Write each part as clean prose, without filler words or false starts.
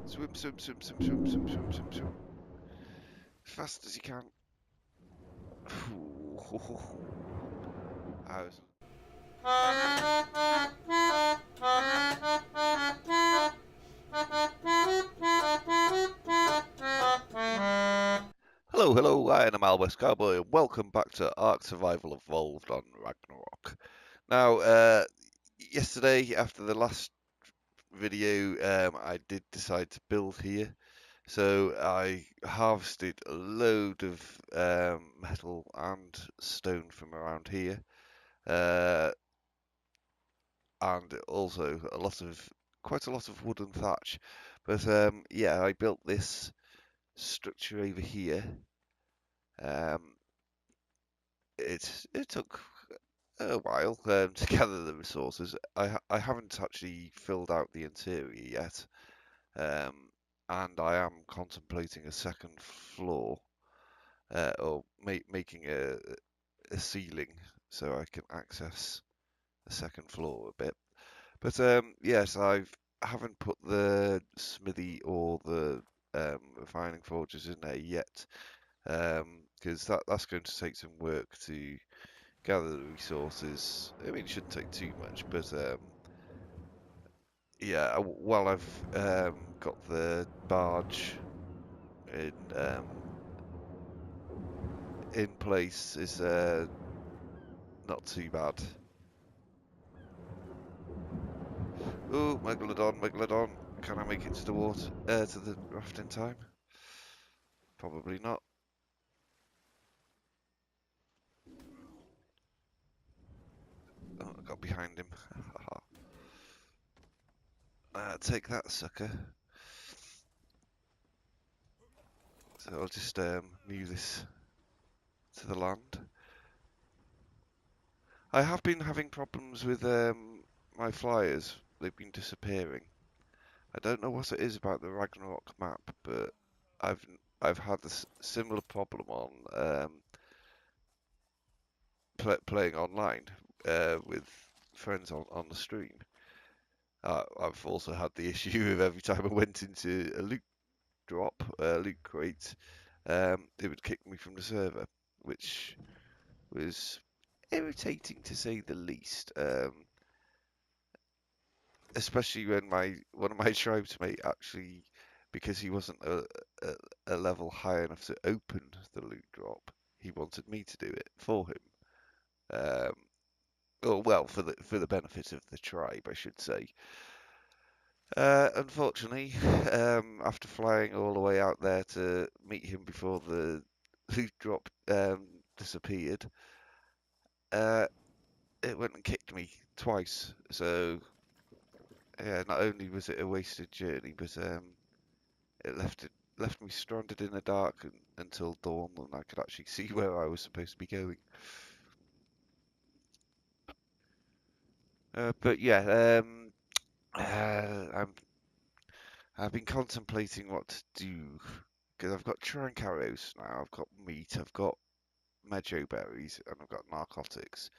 Swim, swim, swim, swim, swim, swim, swim, swim, swim. As fast as you can. I was... Hello, hello, I am MildWestCowboy, and welcome back to Ark Survival Evolved on Ragnarok. Now, yesterday, after the last video, I did decide to build here. So I harvested a load of metal and stone from around here. And also quite a lot of wood and thatch. But yeah, I built this structure over here. It took a while to gather the resources. I haven't actually filled out the interior yet, and I am contemplating a second floor, or making a ceiling so I can access the second floor a bit. But yes, I haven't put the smithy or the refining forges in there yet, because that's going to take some work to gather the resources. I mean, it shouldn't take too much, but yeah, while I've got the barge in in place, is not too bad. Oh, Megalodon, Megalodon. Can I make it to the water, to the raft in time? Probably not. Oh, I got behind him. Take that, sucker. So I'll just move this to the land. I have been having problems with my flyers. They've been disappearing. I don't know what it is about the Ragnarok map, but I've had this similar problem on playing online with friends on the stream. I've also had the issue of every time I went into a loot drop, loot crate, it would kick me from the server, which was irritating to say the least. Especially when one of my tribesmate actually, because he wasn't a level high enough to open the loot drop, he wanted me to do it for him. Or well, for the benefit of the tribe, I should say. Unfortunately, after flying all the way out there to meet him before the loot drop disappeared, it went and kicked me twice. So yeah, not only was it a wasted journey, but it left me stranded in the dark until dawn, and I could actually see where I was supposed to be going. But yeah, I've been contemplating what to do because I've got trunk arrows now, I've got meat, I've got meadow berries, and I've got narcotics.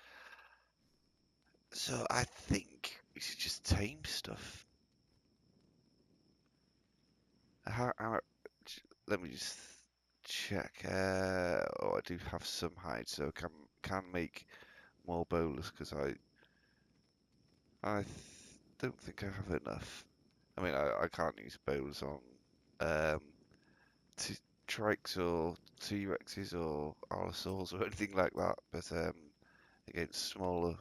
So I think we should just tame stuff. Let me just check. Oh, I do have some hide, so I can make more bowlers because I don't think I have enough. I mean, I can't use bowlers on um, trikes or T-Rexes or allosaurs or anything like that, but against smaller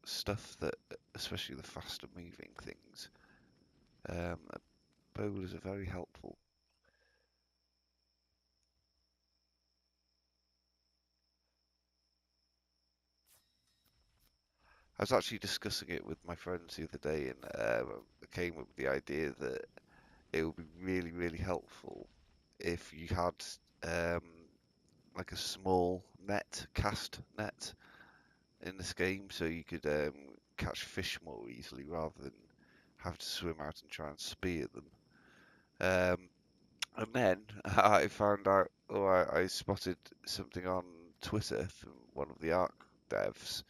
stuff that, especially the faster moving things, um, bowlers are very helpful. I was actually discussing it with my friends the other day, and I came up with the idea that it would be really, really helpful if you had um, like a small net, cast net in this game, so you could catch fish more easily rather than have to swim out and try and spear them. And then I found out, or I spotted something on Twitter from one of the Ark devs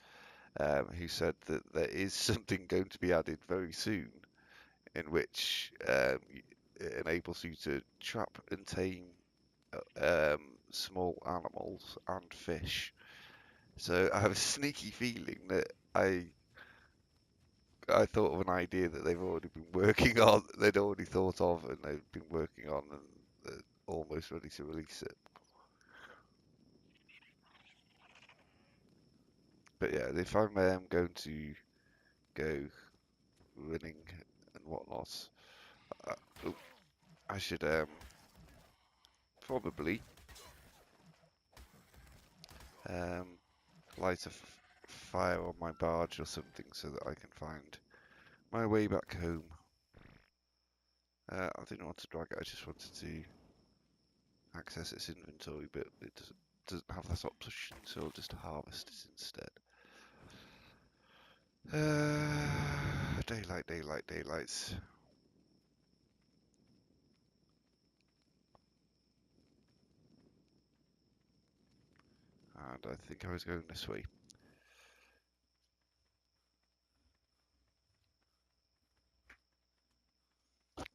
who said that there is something going to be added very soon in which it enables you to trap and tame small animals and fish. So I have a sneaky feeling that I thought of an idea that they've already been working on, they'd already thought of, and they've been working on, and they're almost ready to release it. But yeah, if I'm going to go running and whatnot, uh, oh, I should probably um, light a fire on my barge or something so that I can find my way back home. I didn't want to drag it, I just wanted to access its inventory, but it doesn't have that option, so I'll just harvest it instead. Daylight, daylight, daylights. And I think I was going this way.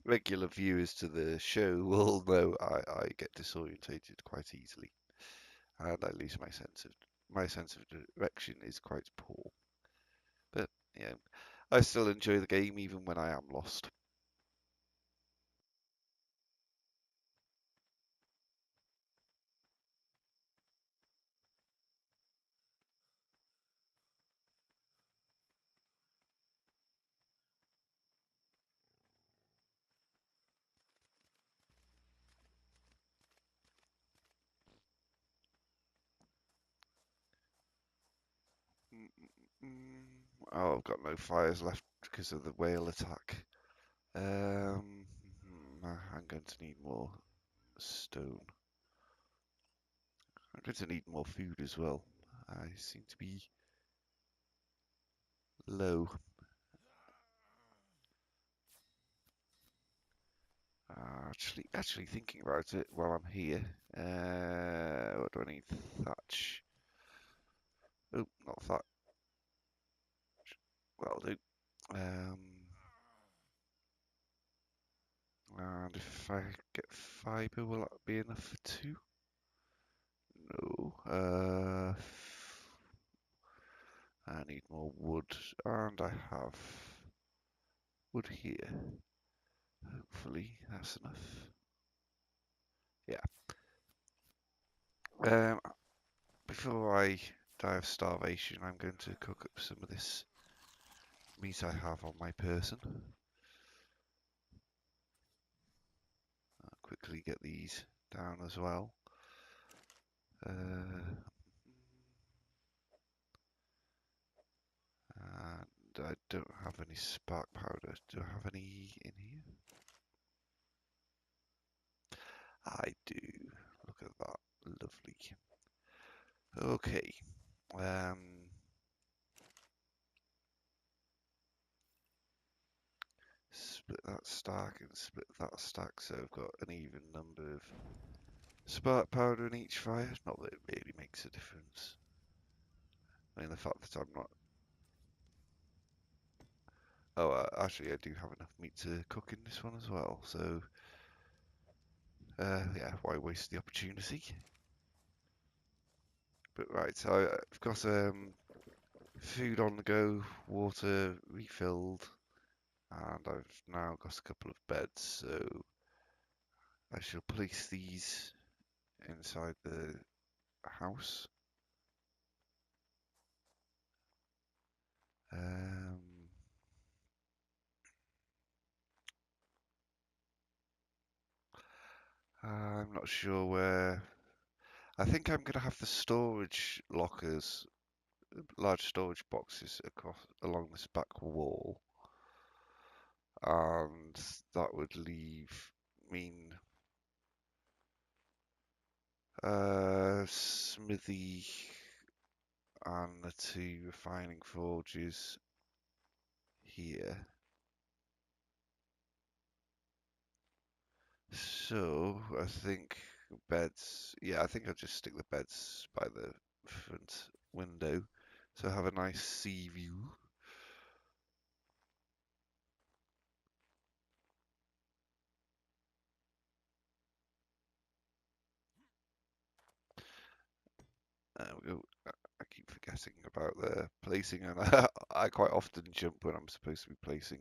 Regular viewers to the show will know I get disorientated quite easily, and I lose my sense of direction is quite poor. But yeah, I still enjoy the game even when I am lost. Oh, I've got no fires left because of the whale attack. I'm going to need more stone. I'm going to need more food as well. I seem to be low. Actually thinking about it while I'm here. What do I need? Thatch. Oh, not thatch. Well, do. Um, and if I get fibre, will that be enough for two? No. I need more wood, and I have wood here. Hopefully, that's enough. Yeah. Um, Before I die of starvation, I'm going to cook up some of this meat I have on my person. I'll quickly get these down as well. And I don't have any spark powder. Do I have any in here? I do. Look at that. Lovely. Okay. Um, Split that stack and split that stack, so I've got an even number of spark powder in each fire. Not that it really makes a difference. I mean, the fact that I'm not. Oh, actually, I do have enough meat to cook in this one as well. So, yeah, why waste the opportunity? But right, so I've got food on the go, water refilled, and I've now got a couple of beds. So I shall place these inside the house. Um, I'm not sure where. I think I'm gonna have the storage lockers, large storage boxes across along this back wall, and that would mean smithy and the two refining forges here. So I think beds. Yeah, I think I'll just stick the beds by the front window, so have a nice sea view. There we go. I keep forgetting about the placing, and I quite often jump when I'm supposed to be placing.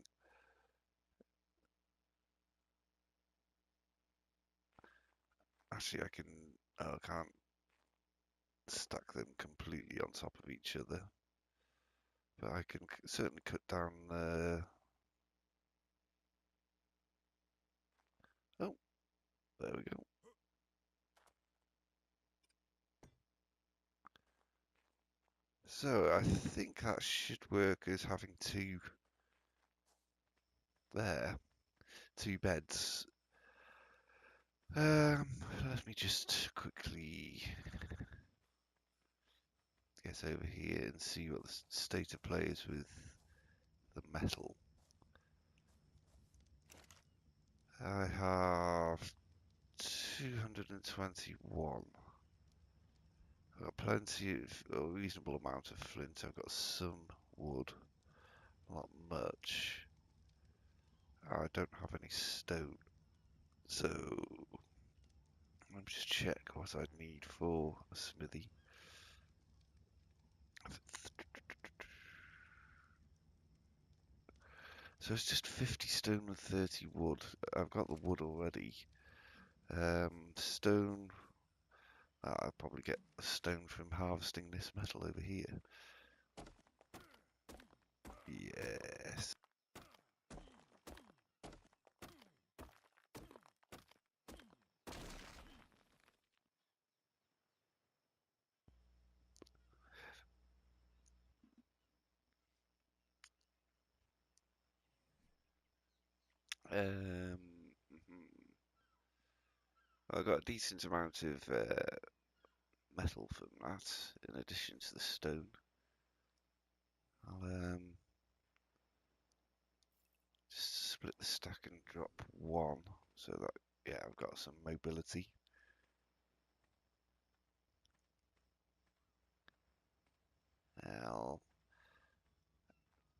Actually, I can. Oh, I can't stack them completely on top of each other, but I can certainly cut down the. Oh, there we go. So I think that should work as having two beds. Let me just quickly get over here and see what the state of play is with the metal. I have 221. I've got plenty of, a reasonable amount of flint. I've got some wood, not much. I don't have any stone, so let me just check what I'd need for a smithy. So it's just 50 stone and 30 wood. I've got the wood already. Stone, I'll probably get a stone from harvesting this metal over here. Yes. Um, I got a decent amount of metal from that, in addition to the stone. I'll just split the stack and drop one, so that, yeah, I've got some mobility. I'll,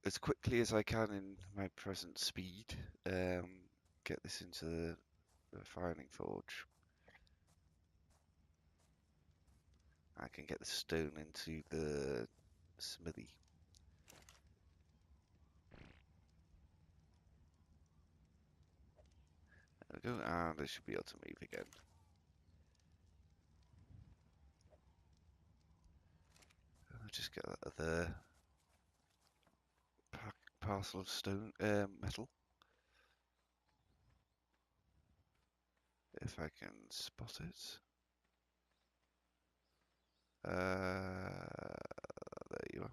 as quickly as I can in my present speed, get this into the refining forge. I can get the stone into the smithy. There we go, and I should be able to move again. I'll just get that other parcel of stone, metal, if I can spot it. There you are.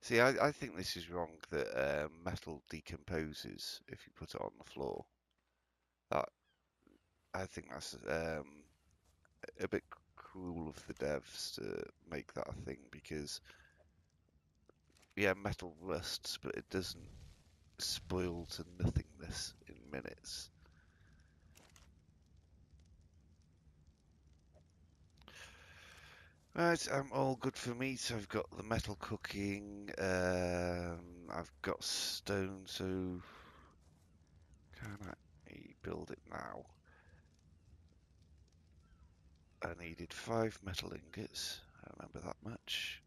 See, I think this is wrong that metal decomposes if you put it on the floor. That I think that's a bit cruel of the devs to make that a thing because, yeah, metal rusts, but it doesn't spoil to nothingness in minutes. Right, I'm all good for meat. I've got the metal cooking. I've got stone, so can I build it now? I needed 5 metal ingots. I remember that much.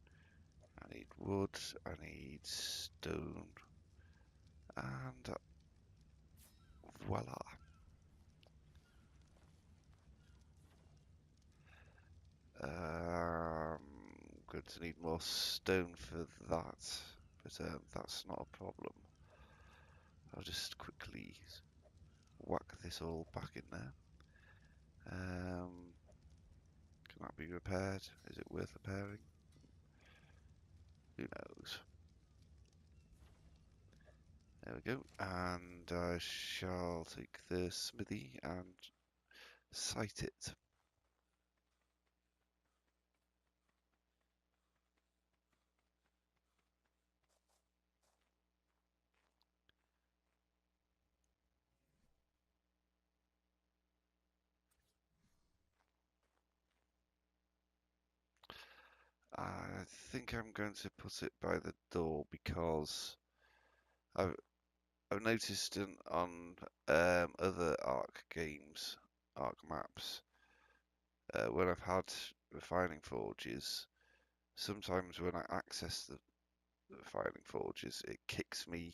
I need wood. I need stone, and voila. Going to need more stone for that, but that's not a problem. I'll just quickly whack this all back in there. Can that be repaired? Is it worth repairing? Who knows? There we go. And I shall take the smithy and site it. I think I'm going to put it by the door because I've noticed on other Ark games, Ark maps, when I've had refining forges, sometimes when I access the refining forges, it kicks me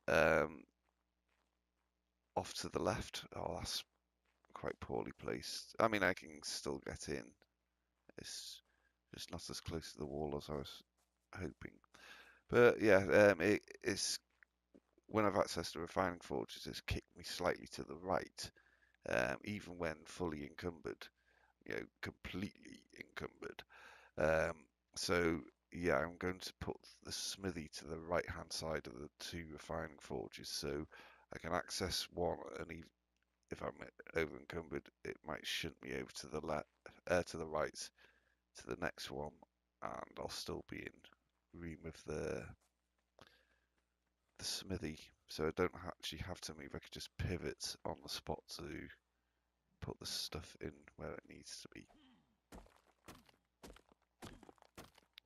um, off to the left. Oh, that's quite poorly placed. I mean, I can still get in. It's just not as close to the wall as I was hoping. But yeah, it's when I've accessed the refining forges, it's kicked me slightly to the right, even when fully encumbered, completely encumbered. Um, so yeah, I'm going to put the smithy to the right-hand side of the two refining forges, so I can access one, and if I'm over encumbered, it might shunt me over to the left, to the right, to the next one, and I'll still be in room of the smithy, so I don't actually have to move. I could just pivot on the spot to put the stuff in where it needs to be.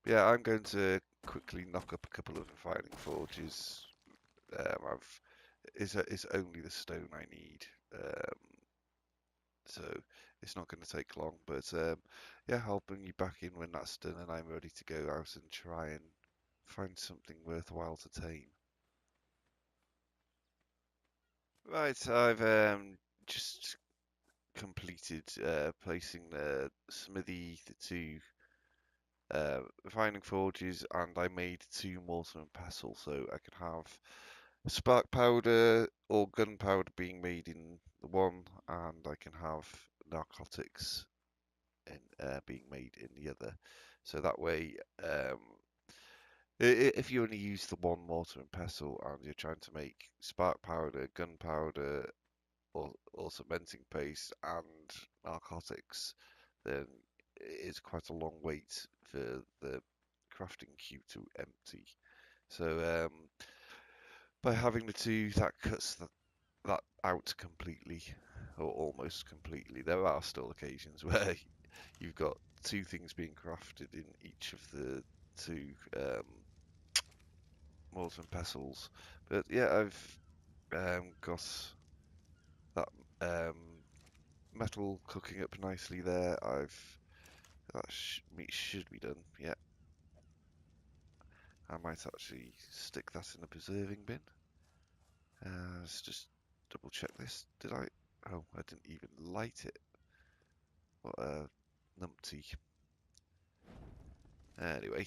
Yeah, I'm going to quickly knock up a couple of refining forges. It's only the stone I need, so it's not going to take long. But yeah, I'll bring you back in when that's done, and I'm ready to go out and try and find something worthwhile to tame. Right, I've just completed placing the smithy, the two refining forges, and I made two mortar and pestle, so I can have spark powder or gunpowder being made in the one, and I can have narcotics being made in the other. So that way, if you only use the one mortar and pestle and you're trying to make spark powder, gunpowder, or cementing paste and narcotics, then it's quite a long wait for the crafting queue to empty. So by having the two, that cuts that out completely, or almost completely. There are still occasions where you've got two things being crafted in each of the two mortar and pestles. But yeah, I've got that metal cooking up nicely there. Meat should be done. Yeah, I might actually stick that in the preserving bin. Let's just double check this. Did I? Oh, I didn't even light it. What a numpty. Anyway,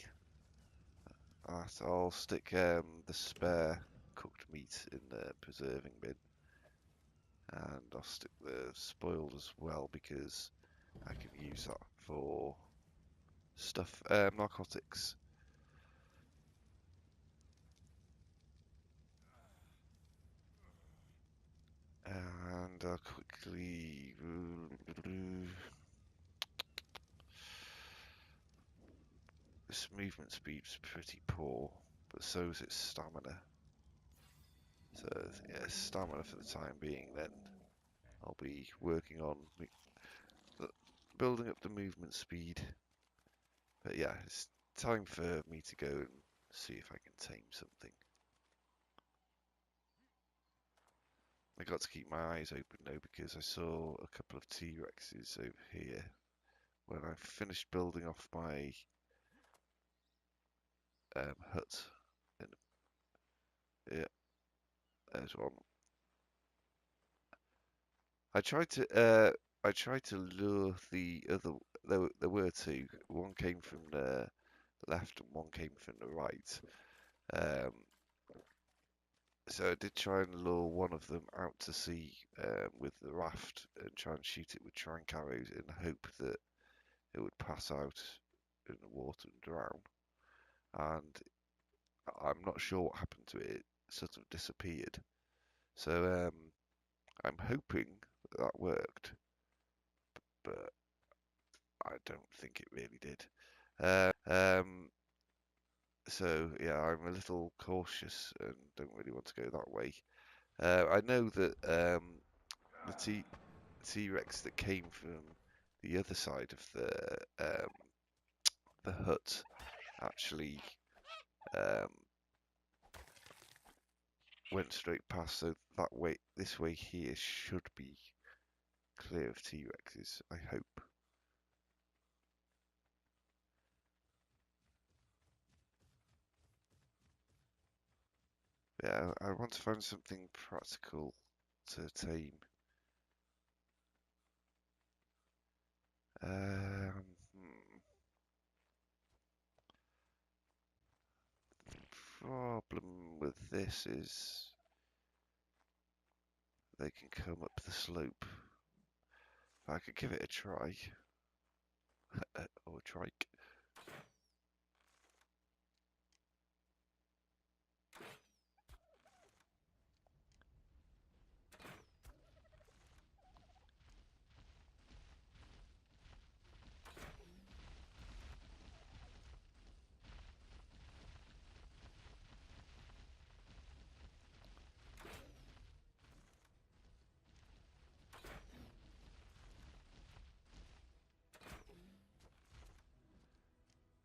I'll stick the spare cooked meat in the preserving bin, and I'll stick the spoiled as well because I can use that for stuff, narcotics. And I'll quickly. This movement speed's pretty poor, but so is its stamina. So yeah, stamina for the time being. Then I'll be working on building up the movement speed. But yeah, it's time for me to go and see if I can tame something. I got to keep my eyes open though because I saw a couple of T-Rexes over here when I finished building off my hut. And yeah, there's one. I tried to lure the other. There were two. One came from the left and one came from the right. Um, so I did try and lure one of them out to sea with the raft and try and shoot it with tranq arrows in the hope that it would pass out in the water and drown. And I'm not sure what happened to it. It sort of disappeared. So I'm hoping that worked, but I don't think it really did. So yeah, I'm a little cautious and don't really want to go that way. I know that the T-Rex that came from the other side of the hut actually um, went straight past. So that way, this way here should be clear of T-Rexes, I hope. Yeah, I want to find something practical to tame. Problem with this is they can come up the slope. I could give it a try. Or a trike.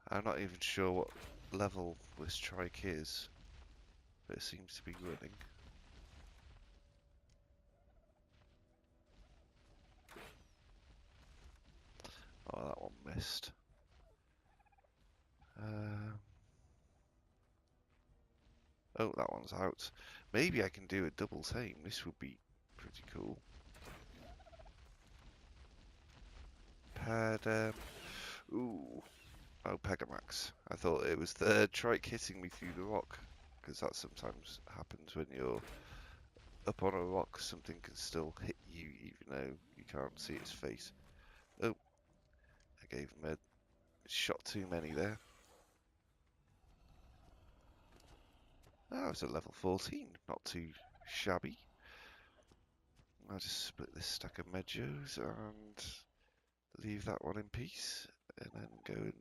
I'm not even sure what level this trike is, but it seems to be running. Oh, that one missed. Oh, that one's out. Maybe I can do a double tame. This would be pretty cool. Pad, ooh. Oh, Pegamax. I thought it was the trike hitting me through the rock, because that sometimes happens when you're up on a rock. Something can still hit you even though you can't see its face. Oh, I gave him a shot too many there. Oh, it's a level 14. Not too shabby. I'll just split this stack of Medjos and leave that one in peace, and then go and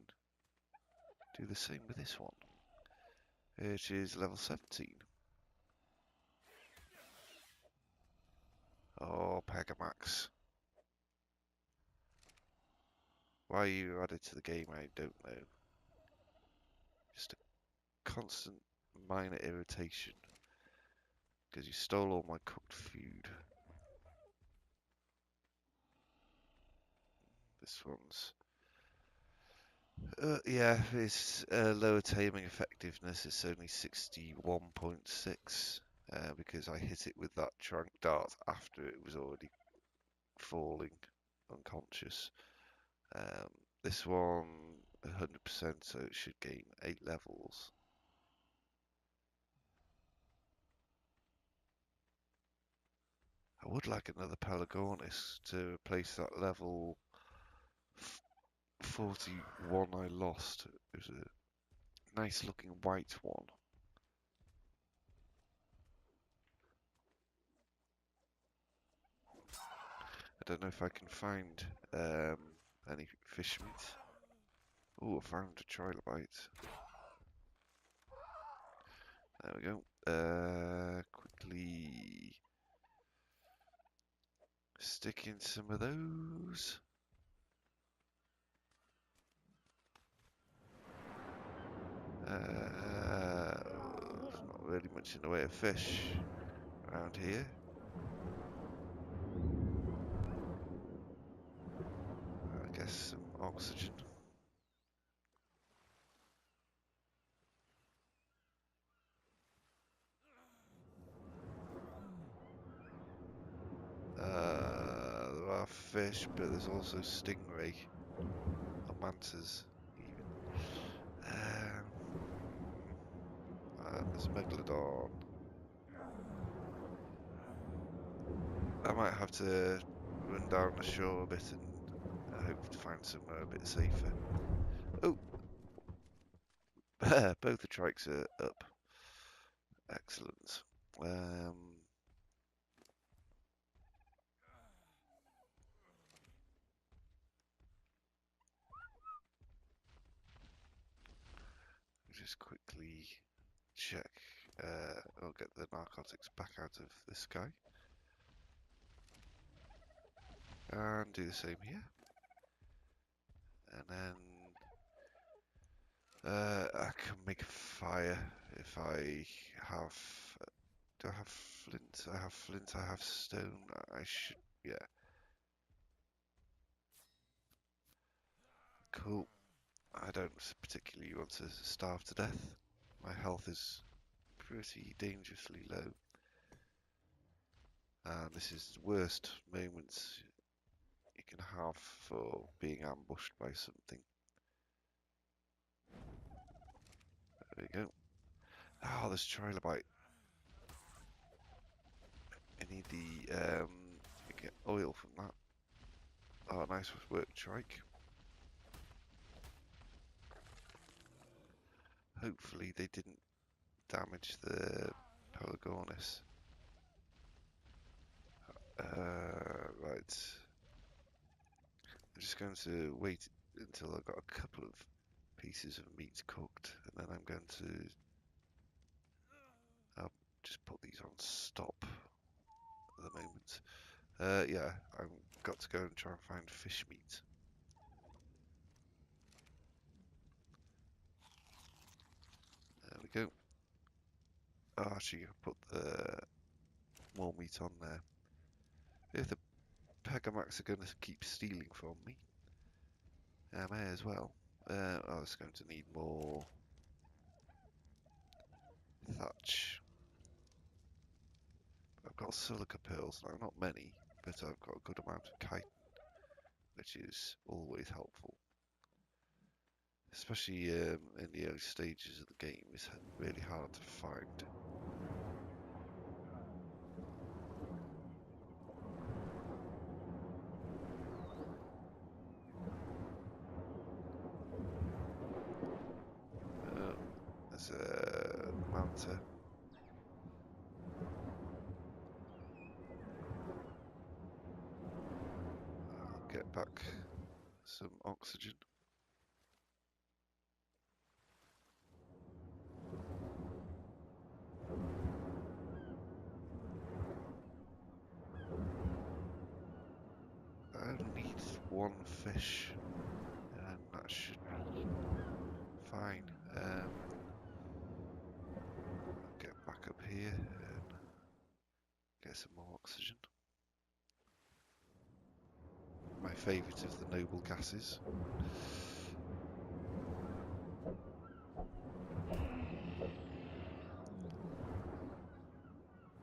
do the same with this one, which is level 17. Oh, Pegamax. Why you added to the game, I don't know. Just a constant minor irritation, because you stole all my cooked food. This one's... yeah, it's lower taming effectiveness. It's only 61.6 because I hit it with that trank dart after it was already falling unconscious. This one 100%, so it should gain 8 levels. I would like another Pelagornis to replace that level 41 I lost. It was a nice looking white one. I don't know if I can find any fish meat. Oh, I found a trilobite. There we go. Quickly stick in some of those. Not really much in the way of fish around here. I guess some oxygen. There are fish, but there's also stingray or mantas even. And there's a megalodon. I might have to run down the shore a bit and hope to find somewhere a bit safer. Oh! Both the trikes are up. Excellent. Just quickly check. I'll get the narcotics back out of this guy. And do the same here. And then I can make a fire if I have... do I have flint? I have flint, I have stone. I should... yeah. Cool. I don't particularly want to starve to death. My health is pretty dangerously low. And this is the worst moment you can have for being ambushed by something. There we go. Oh, there's trilobite. I need the get oil from that. Oh, nice work, trike. Hopefully they didn't damage the Pelagornis. Right. I'm just going to wait until I've got a couple of pieces of meat cooked, and then I'm going to I'll just put these on stop at the moment. Yeah, I've got to go and try and find fish meat. There we go. Oh, actually, I'll put the more meat on there. If the Pegamax are going to keep stealing from me, I may as well. I was going to need more thatch. I've got silica pearls now, not many, but I've got a good amount of chitin, which is always helpful. Especially in the early stages of the game, it's really hard to find. There's a manta. I'll get back some oxygen. I only need one fish, and that should be fine. I'll get back up here and get some more oxygen. My favourite of the noble gases.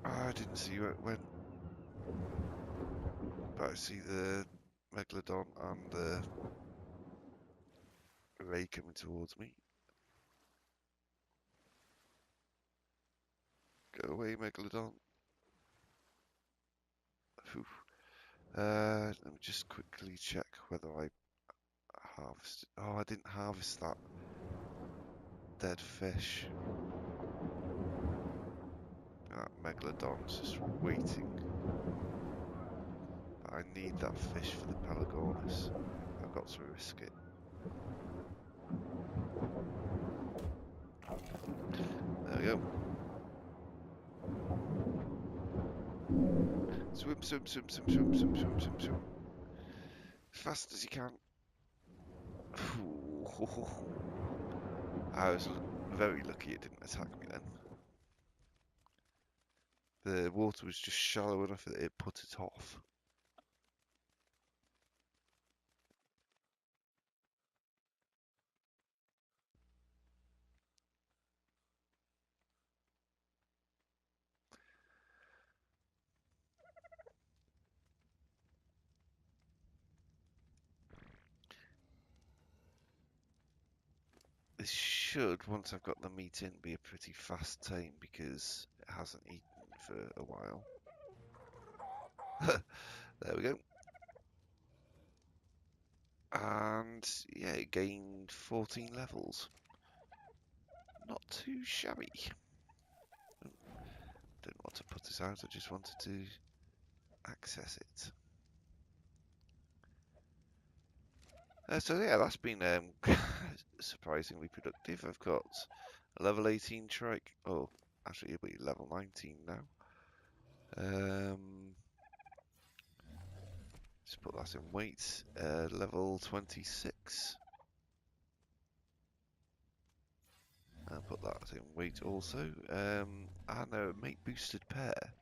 Oh, I didn't see where it went, but I see the Megalodon and the ray coming towards me. Go away, Megalodon. Whew. Let me just quickly check whether I harvested. Oh, I didn't harvest that dead fish. That Megalodon's just waiting. But I need that fish for the Pelagornis. I've got to risk it. There we go. Swim, swim, swim, swim, swim, swim, swim, swim, swim. As fast as you can. I was very lucky it didn't attack me then. The water was just shallow enough that it put it off. This should, once I've got the meat in, be a pretty fast tame because it hasn't eaten for a while. There we go. And yeah, it gained 14 levels. Not too shabby. Didn't want to put this out, I just wanted to access it. So yeah, that's been surprisingly productive. I've got a level 18 trike. Oh, actually it'll be level 19 now. Just put that in weight. Level 26. And put that in weight also. And a mate boosted pair.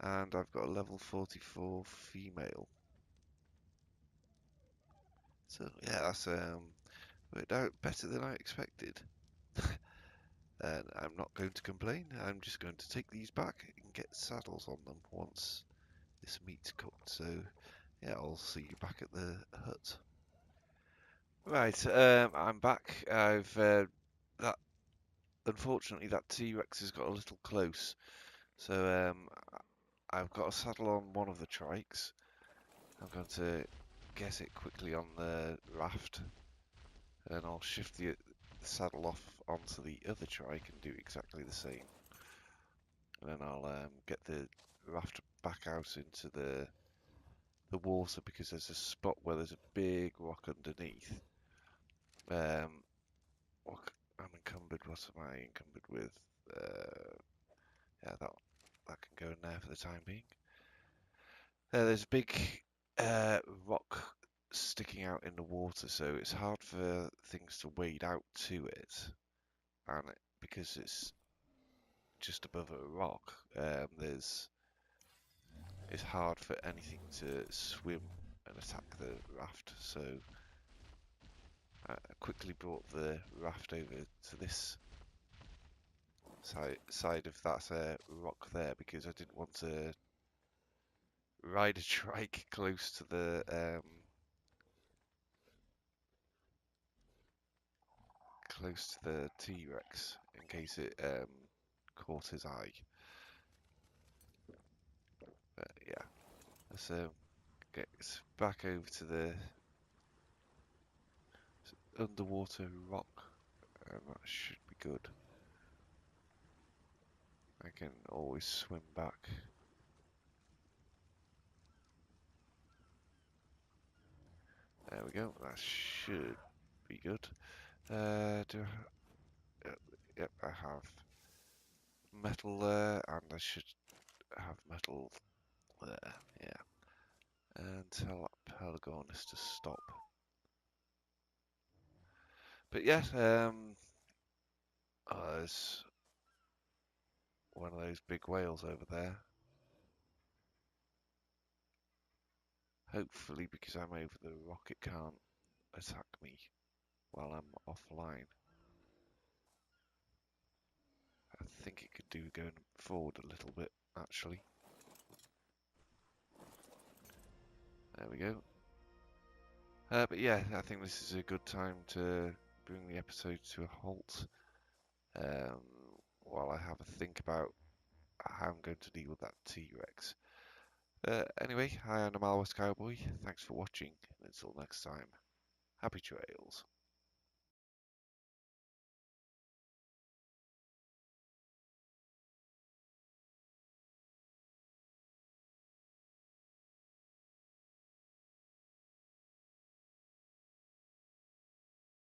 And I've got a level 44 female. So yeah, that's worked out better than I expected. And I'm not going to complain. I'm just going to take these back and get saddles on them once this meat's cooked. So yeah, I'll see you back at the hut. Right, I'm back. I've that unfortunately that T-Rex has got a little close. So I've got a saddle on one of the trikes. I'm going to get it quickly on the raft, and I'll shift the saddle off onto the other trike and do exactly the same. And then I'll get the raft back out into the water because there's a spot where there's a big rock underneath. What I'm encumbered. What am I encumbered with? Yeah, that can go in there for the time being. There's a big rock sticking out in the water, so it's hard for things to wade out to it, and because it's just above a rock, it's hard for anything to swim and attack the raft. So I quickly brought the raft over to this side of that rock there because I didn't want to ride a trike close to the T-Rex in case it caught his eye. But yeah, let's get back over to the underwater rock, and that should be good. I can always swim back. There we go. That should be good. Yep, I have metal there, and I should have metal there. Yeah, and tell that Pelagonus to stop. But yeah, there's one of those big whales over there. Hopefully, because I'm over the rock, it can't attack me while I'm offline. I think it could do going forward a little bit, actually. There we go. But yeah, I think this is a good time to bring the episode to a halt um, while I have a think about how I'm going to deal with that T-Rex. Anyway, I am the MildWestCowboy. Thanks for watching, and until next time, happy trails.